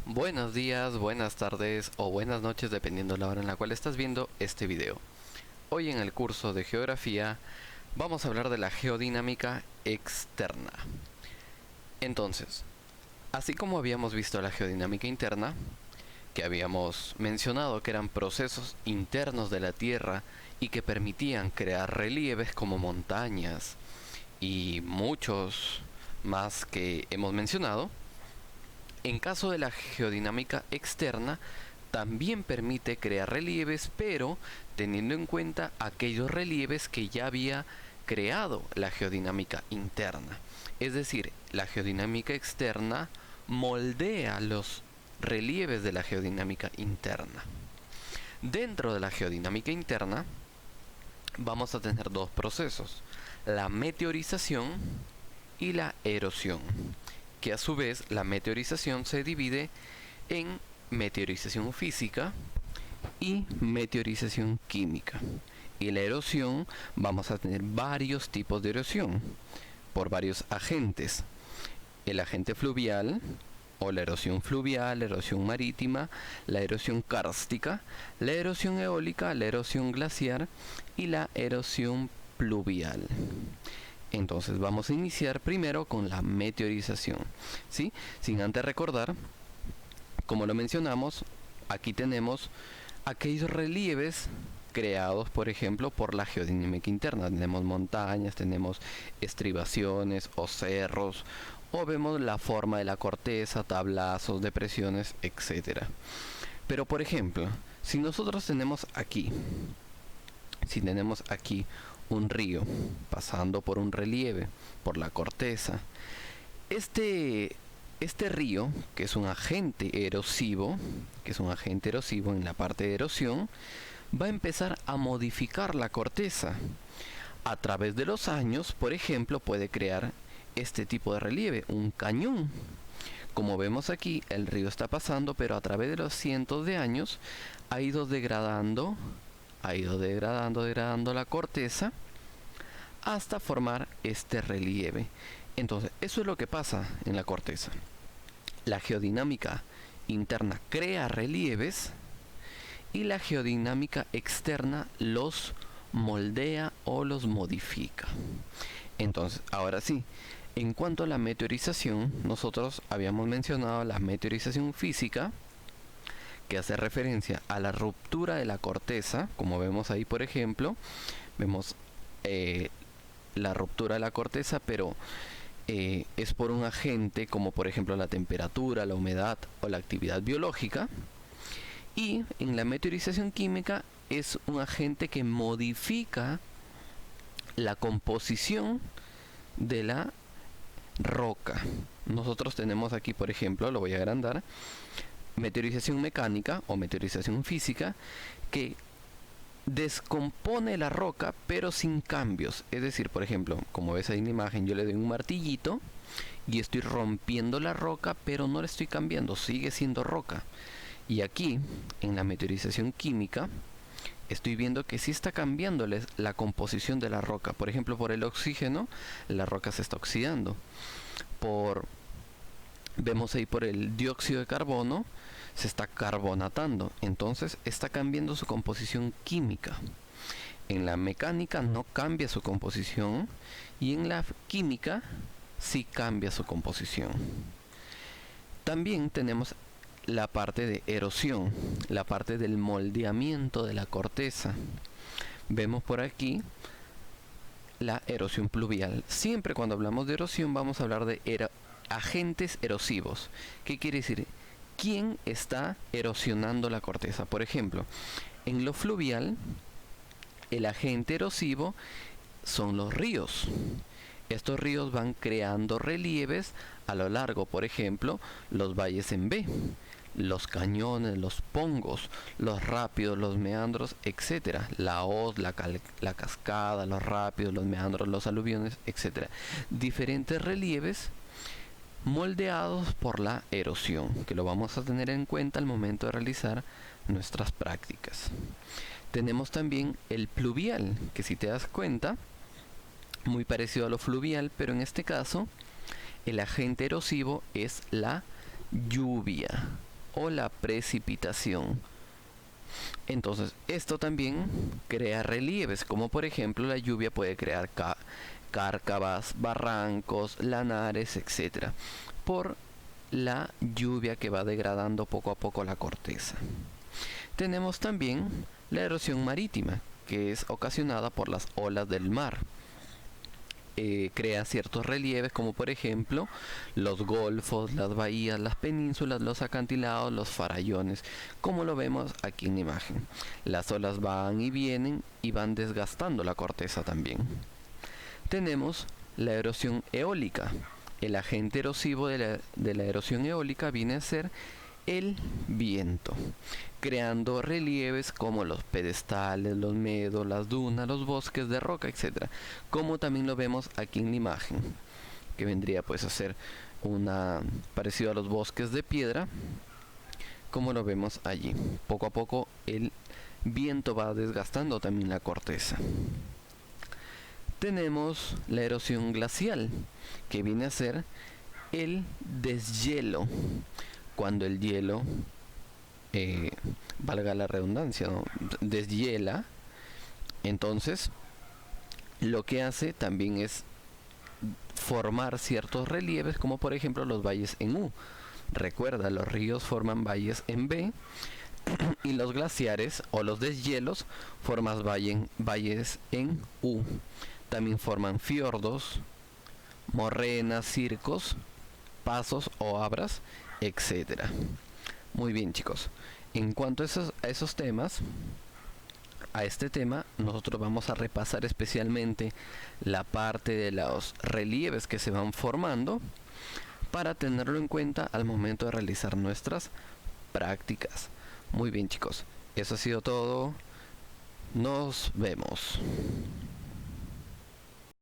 Buenos días, buenas tardes o buenas noches dependiendo de la hora en la cual estás viendo este video. Hoy en el curso de geografía vamos a hablar de la geodinámica externa. Entonces, así como habíamos visto la geodinámica interna, que habíamos mencionado que eran procesos internos de la Tierra y que permitían crear relieves como montañas y muchos más que hemos mencionado, en caso de la geodinámica externa, también permite crear relieves, pero teniendo en cuenta aquellos relieves que ya había creado la geodinámica interna. Es decir, la geodinámica externa moldea los relieves de la geodinámica interna. Dentro de la geodinámica interna vamos a tener dos procesos, la meteorización y la erosión, que a su vez la meteorización se divide en meteorización física y meteorización química. Y la erosión, vamos a tener varios tipos de erosión por varios agentes. El agente fluvial o la erosión fluvial, la erosión marítima, la erosión kárstica, la erosión eólica, la erosión glaciar y la erosión pluvial. Entonces vamos a iniciar primero con la meteorización, ¿sí? Sin antes recordar, como lo mencionamos, aquí tenemos aquellos relieves creados, por ejemplo, por la geodinámica interna. Tenemos montañas, tenemos estribaciones o cerros, o vemos la forma de la corteza, tablazos, depresiones, etc. Pero, por ejemplo, si nosotros tenemos aquí un río pasando por un relieve, por la corteza, este río, que es un agente erosivo, en la parte de erosión, va a empezar a modificar la corteza. A través de los años, por ejemplo, puede crear este tipo de relieve, un cañón. Como vemos aquí, el río está pasando, pero a través de los cientos de años ha ido degradando la corteza hasta formar este relieve. Entonces, eso es lo que pasa en la corteza. La geodinámica interna crea relieves y la geodinámica externa los moldea o los modifica. Entonces, ahora sí, en cuanto a la meteorización, nosotros habíamos mencionado la meteorización física, que hace referencia a la ruptura de la corteza, como vemos ahí, por ejemplo, vemos la ruptura de la corteza, pero es por un agente como por ejemplo la temperatura, la humedad o la actividad biológica. Y en la meteorización química es un agente que modifica la composición de la roca. Nosotros tenemos aquí, por ejemplo, lo voy a agrandar, meteorización mecánica o meteorización física, que descompone la roca pero sin cambios. Es decir, por ejemplo, como ves ahí en la imagen, yo le doy un martillito y estoy rompiendo la roca, pero no la estoy cambiando, sigue siendo roca. Y aquí, en la meteorización química, estoy viendo que sí está cambiando la composición de la roca. Por ejemplo, por el oxígeno, la roca se está oxidando. Vemos ahí por el dióxido de carbono, se está carbonatando. Entonces, está cambiando su composición química. En la mecánica no cambia su composición y en la química sí cambia su composición. También tenemos la parte de erosión, la parte del moldeamiento de la corteza. Vemos por aquí la erosión pluvial. Siempre cuando hablamos de erosión vamos a hablar de agentes erosivos. ¿Qué quiere decir? ¿Quién está erosionando la corteza? Por ejemplo, en lo fluvial, el agente erosivo son los ríos. Estos ríos van creando relieves a lo largo, por ejemplo, los valles en V, los cañones, los pongos, los rápidos, los meandros, etc. La hoz, la cascada, los rápidos, los meandros, los aluviones, etc. Diferentes relieves moldeados por la erosión, que lo vamos a tener en cuenta al momento de realizar nuestras prácticas. Tenemos también el pluvial, que si te das cuenta, muy parecido a lo fluvial, pero en este caso el agente erosivo es la lluvia. o la precipitación. Entonces, esto también crea relieves, como por ejemplo la lluvia puede crear cárcavas, barrancos, lanares, etcétera, por la lluvia que va degradando poco a poco la corteza. Tenemos también la erosión marítima, que es ocasionada por las olas del mar. Crea ciertos relieves, como por ejemplo los golfos, las bahías, las penínsulas, los acantilados, los farallones, como lo vemos aquí en la imagen. Las olas van y vienen y van desgastando la corteza también. Tenemos la erosión eólica. El agente erosivo de la erosión eólica viene a ser el viento, creando relieves como los pedestales, los meados, las dunas, los bosques de roca, etc. Como también lo vemos aquí en la imagen, que vendría pues a ser parecido a los bosques de piedra, como lo vemos allí. Poco a poco el viento va desgastando también la corteza. Tenemos la erosión glacial, que viene a ser el deshielo, cuando el hielo, valga la redundancia, ¿no?, deshiela. Entonces lo que hace también es formar ciertos relieves, como por ejemplo los valles en U. Recuerda, los ríos forman valles en B y los glaciares o los deshielos forman valles en U. También forman fiordos, morrenas, circos, pasos o abras, etcétera. Muy bien, chicos. En cuanto a esos temas, a este tema, nosotros vamos a repasar especialmente la parte de los relieves que se van formando para tenerlo en cuenta al momento de realizar nuestras prácticas. Muy bien, chicos. Eso ha sido todo. Nos vemos.